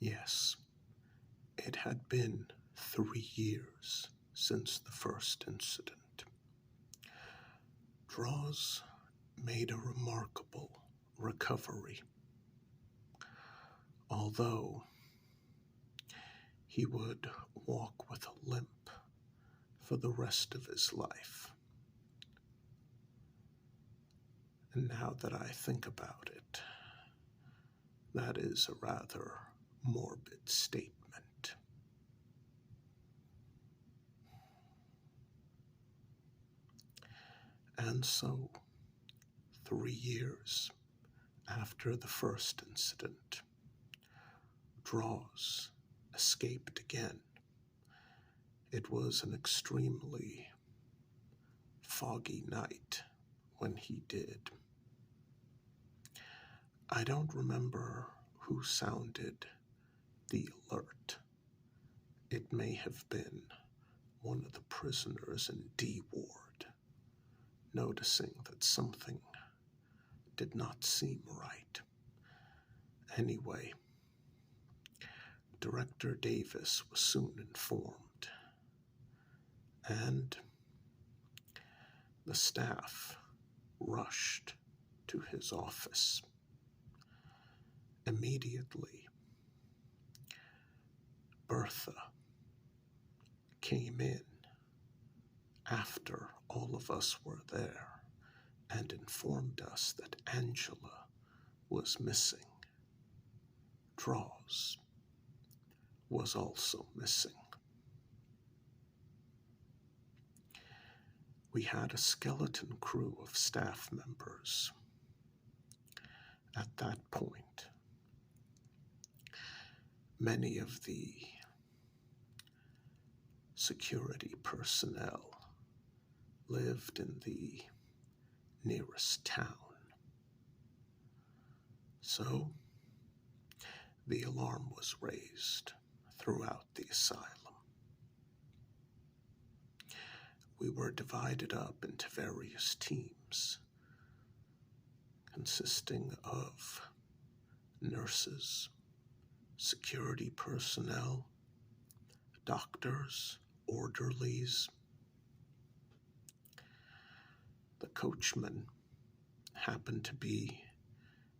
Yes, it had been 3 years since the first incident. Draws made a remarkable recovery, although he would walk with a limp for the rest of his life. And now that I think about it, that is a rather morbid statement. And so, 3 years after the first incident, Draws escaped again. It was an extremely foggy night when he did. I don't remember who sounded the alert. It may have been one of the prisoners in D Ward, noticing that something did not seem right. Anyway, Director Davis was soon informed, and the staff rushed to his office. Immediately, Bertha came in after all of us were there and informed us that Angela was missing. Draws was also missing. We had a skeleton crew of staff members at that point. Many of the security personnel lived in the nearest town. So, the alarm was raised throughout the asylum. We were divided up into various teams, consisting of nurses, security personnel, doctors, orderlies. The coachman happened to be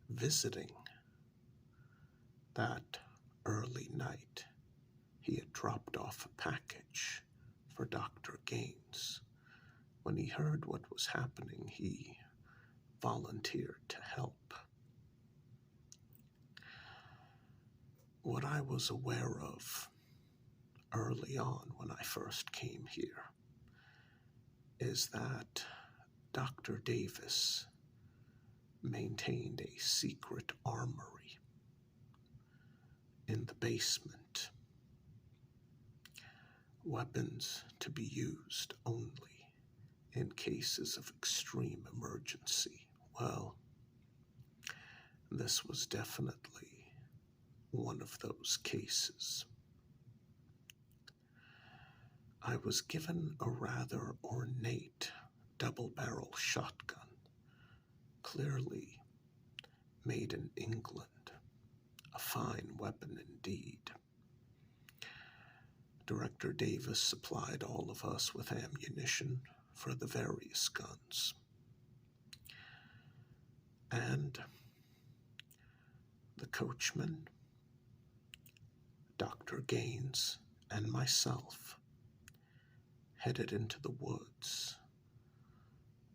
visiting that early night. He had dropped off a package for Dr. Gaines. When he heard what was happening, he volunteered to help. What I was aware of early on when I first came here is that Dr. Davis maintained a secret armory in the basement, weapons to be used only in cases of extreme emergency. Well, this was definitely one of those cases. I was given a rather ornate double-barrel shotgun, clearly made in England, a fine weapon indeed. Director Davis supplied all of us with ammunition for the various guns. And the coachman, Dr. Gaines, and myself headed into the woods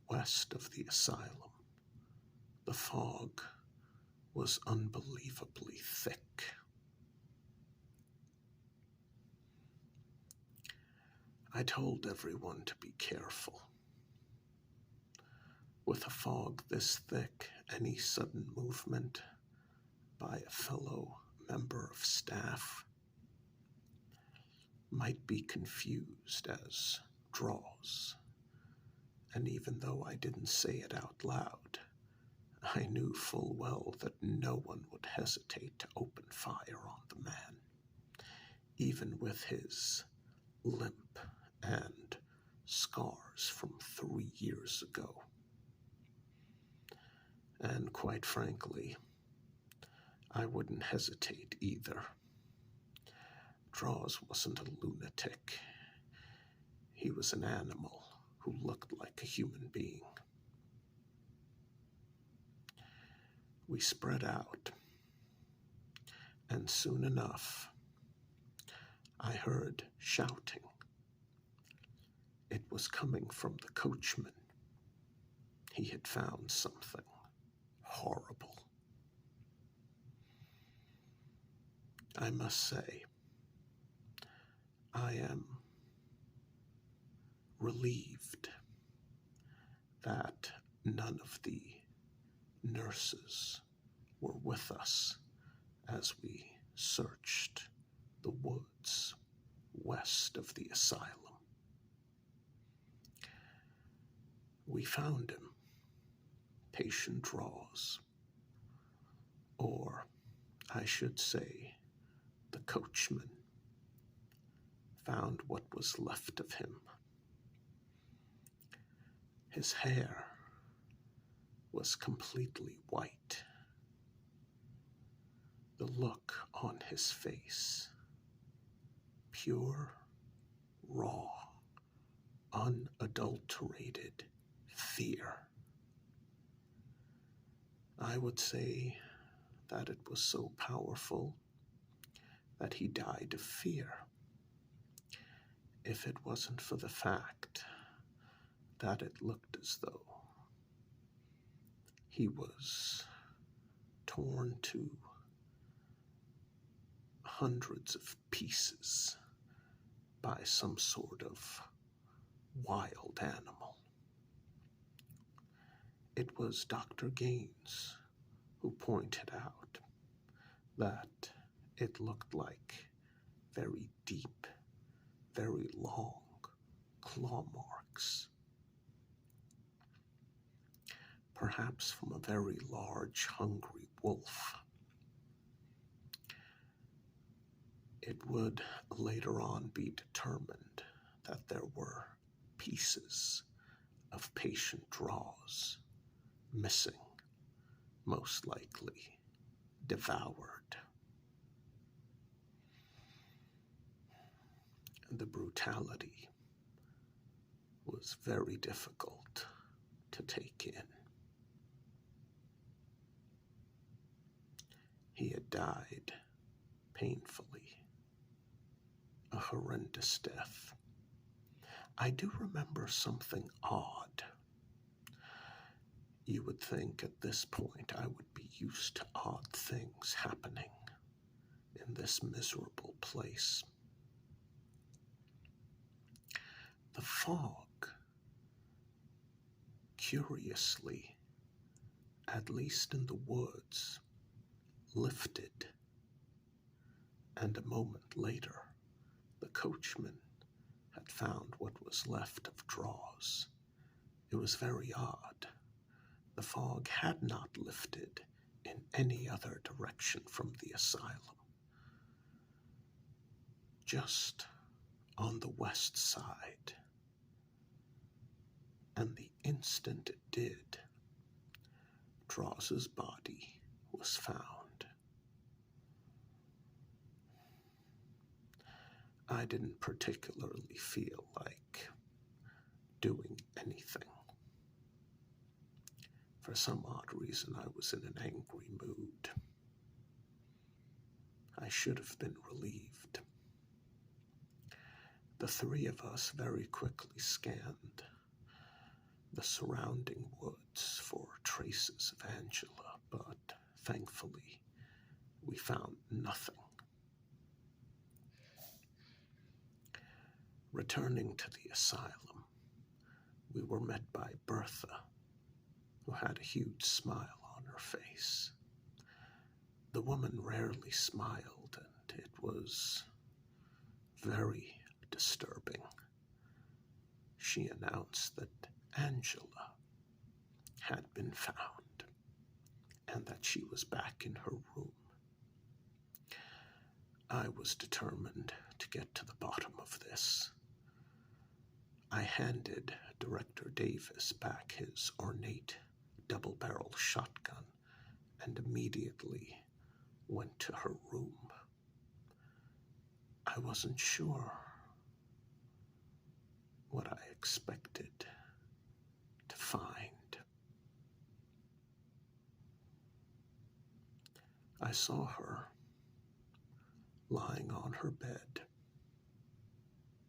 west of the asylum. The fog was unbelievably thick. I told everyone to be careful. With a fog this thick, any sudden movement by a fellow member of staff might be confused as draws. And even though I didn't say it out loud, I knew full well that no one would hesitate to open fire on the man, even with his limp and scars from 3 years ago. And quite frankly, I wouldn't hesitate either. Draws wasn't a lunatic. He was an animal who looked like a human being. We spread out, and soon enough, I heard shouting. It was coming from the coachman. He had found something horrible. I must say, I am relieved that none of the nurses were with us as we searched the woods west of the asylum. We found him, patient Draws, or I should say the coachman found what was left of him. His hair was completely white. The look on his face, pure, raw, unadulterated fear. I would say that it was so powerful that he died of fear, if it wasn't for the fact that it looked as though he was torn to hundreds of pieces by some sort of wild animal. It was Dr. Gaines who pointed out that it looked like very deep, very long claw marks, perhaps from a very large, hungry wolf. It would later on be determined that there were pieces of patient Draws missing, most likely devoured. The brutality was very difficult to take in. He had died painfully, a horrendous death. I do remember something odd. You would think at this point I would be used to odd things happening in this miserable place. The fog, curiously, at least in the woods, lifted, and a moment later, the coachman had found what was left of Draws. It was very odd. The fog had not lifted in any other direction from the asylum. Just on the west side. And the instant it did, Draws's body was found. I didn't particularly feel like doing anything. For some odd reason, I was in an angry mood. I should have been relieved. The three of us very quickly scanned the surrounding woods for traces of Angela, but thankfully, we found nothing. Returning to the asylum, we were met by Bertha, who had a huge smile on her face. The woman rarely smiled, and it was very disturbing. She announced that Angela had been found, and that she was back in her room. I was determined to get to the bottom of this. I handed Director Davis back his ornate double-barrel shotgun and immediately went to her room. I I wasn't sure what I expected to find. I saw her lying on her bed,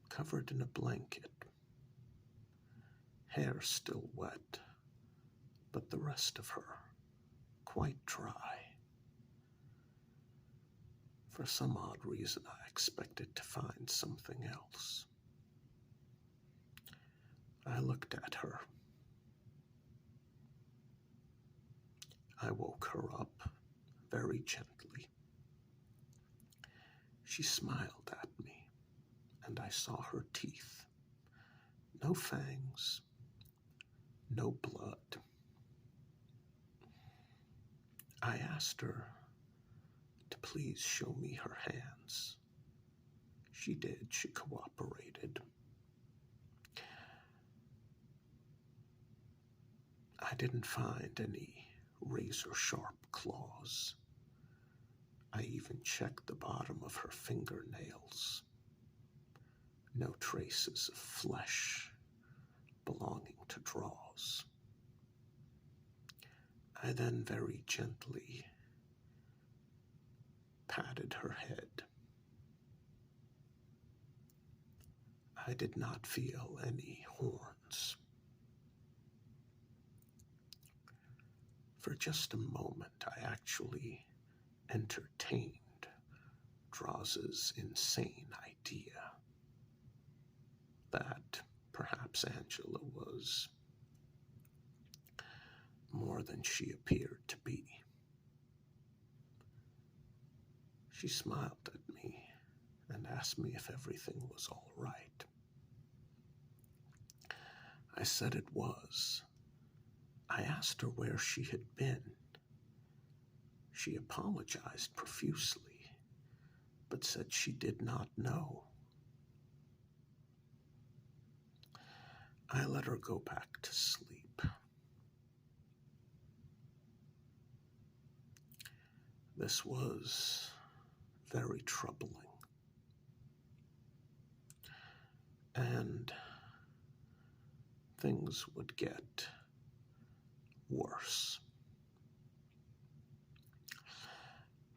covered in a blanket, hair still wet, but the rest of her quite dry. For some odd reason, I expected to find something else. I looked at her. I woke her up very gently. She smiled at me, and I saw her teeth. No fangs, no blood. I asked her to please show me her hands. She did. She cooperated. I didn't find any razor-sharp claws. I even checked the bottom of her fingernails. No traces of flesh belonging to draws. I then very gently patted her head. I did not feel any horns. For just a moment, I actually entertained Draws's insane idea that perhaps Angela was more than she appeared to be. She smiled at me and asked me if everything was all right. I said it was. I asked her where she had been. She apologized profusely, but said she did not know. I let her go back to sleep. This was very troubling. And things would get worse.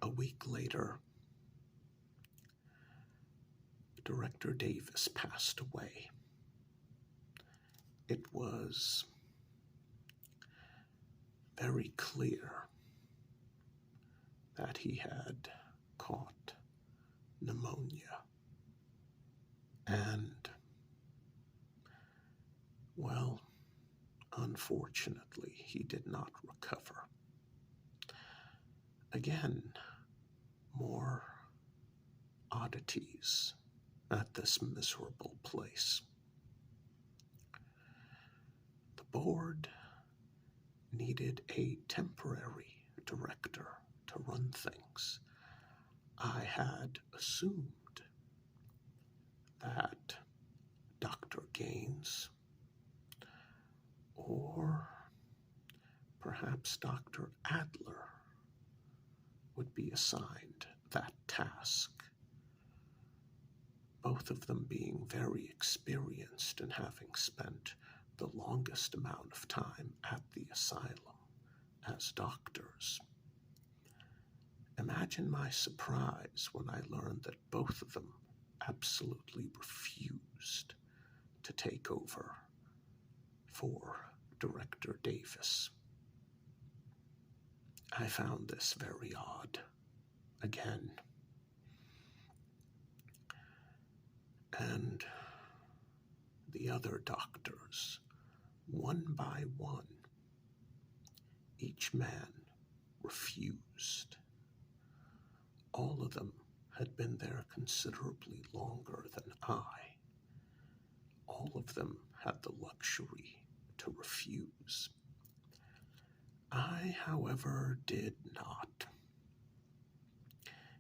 A week later, Director Davis passed away. It was very clear that he had caught pneumonia. And, well, unfortunately, he did not recover. Again, more oddities at this miserable place. The board needed a temporary director to run things. I had assumed that Dr. Gaines or perhaps Dr. Adler would be assigned that task, both of them being very experienced and having spent the longest amount of time at the asylum as doctors. Imagine my surprise when I learned that both of them absolutely refused to take over for Director Davis. I found this very odd. Again. And the other doctors, one by one, each man refused. All of them had been there considerably longer than I. All of them had the luxury to refuse. I, however, did not.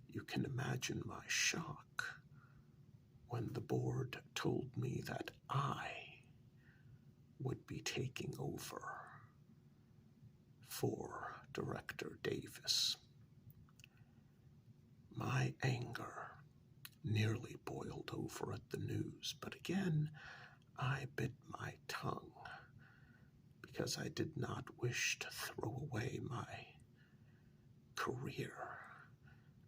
You can imagine my shock when the board told me that I would be taking over for Director Davis. My anger nearly boiled over at the news, but again I bit my tongue because I did not wish to throw away my career,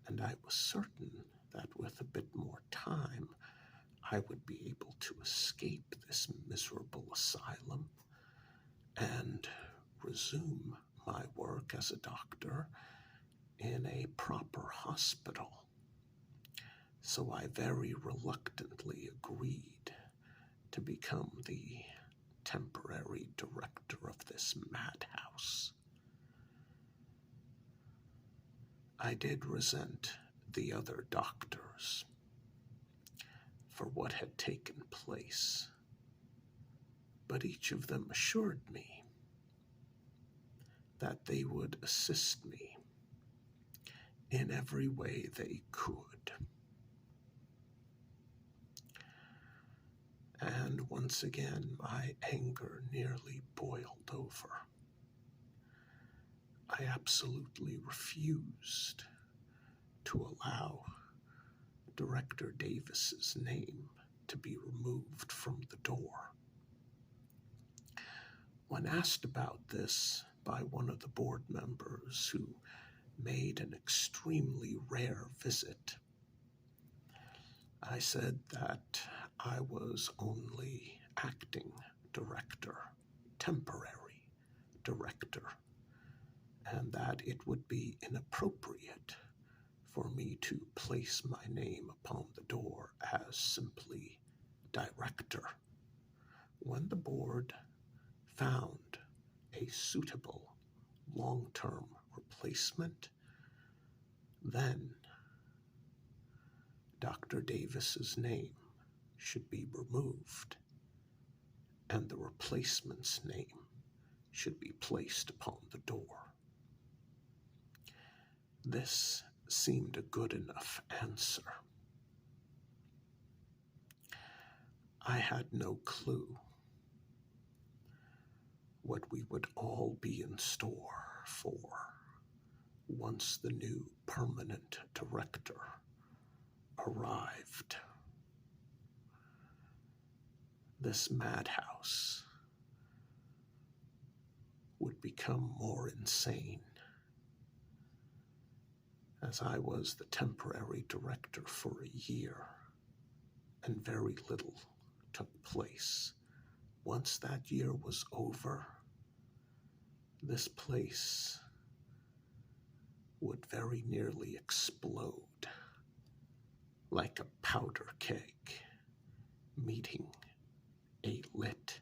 and I was certain that with a bit more time I would be able to escape this miserable asylum and resume my work as a doctor in a proper hospital. So I very reluctantly agreed to become the temporary director of this madhouse. I did resent the other doctors for what had taken place, but each of them assured me that they would assist me in every way they could. And once again, my anger nearly boiled over. I absolutely refused to allow Director Davis's name to be removed from the door. When asked about this by one of the board members who made an extremely rare visit, I said that I was only acting director, temporary director, and that it would be inappropriate for me to place my name upon the door as simply director. When the board found a suitable long-term replacement, then Dr. Davis's name should be removed and the replacement's name should be placed upon the door. This seemed a good enough answer. I had no clue what we would all be in store for once the new permanent director arrived. This madhouse would become more insane as I was the temporary director for a year, and very little took place. Once that year was over, this place would very nearly explode like a powder keg meeting a lit